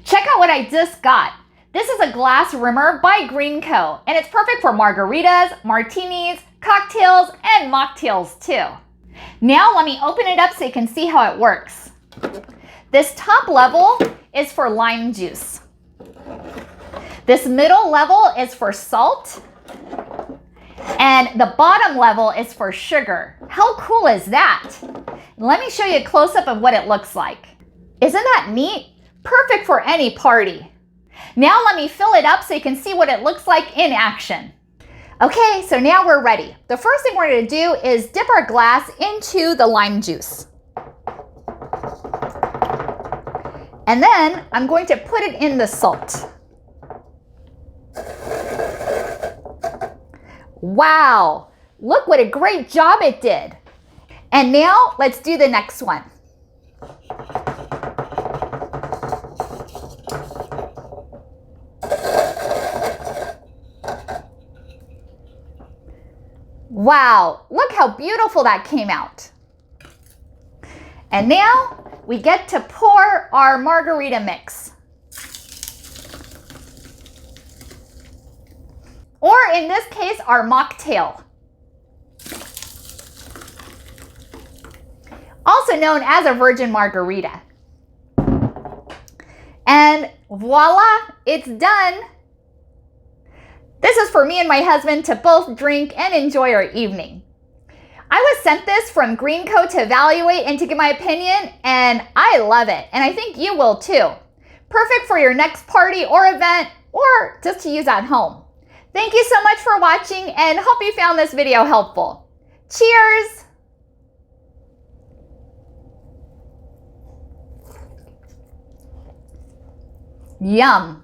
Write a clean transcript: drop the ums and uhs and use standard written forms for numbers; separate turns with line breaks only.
Check out what I just got. This is a glass rimmer by Greenco, and it's perfect for margaritas, martinis, cocktails, and mocktails too. Now let me open it up so you can see how it works. This top level is for lime juice. This middle level is for salt. And the bottom level is for sugar. How cool is that? Let me show you a close-up of what it looks like. Isn't that neat? Perfect for any party. Now let me fill it up so you can see what it looks like in action. Okay, so now we're ready. The first thing we're going to do is dip our glass into the lime juice. And then I'm going to put it in the salt. Wow, look what a great job it did. And now let's do the next one. Wow, look how beautiful that came out. And now we get to pour our margarita mix. Or in this case, our mocktail. Also known as a virgin margarita. And voila, it's done. This is for me and my husband to both drink and enjoy our evening. I was sent this from Greenco to evaluate and to give my opinion, and I love it, and I think you will too. Perfect for your next party or event, or just to use at home. Thank you so much for watching, and hope you found this video helpful. Cheers! Yum!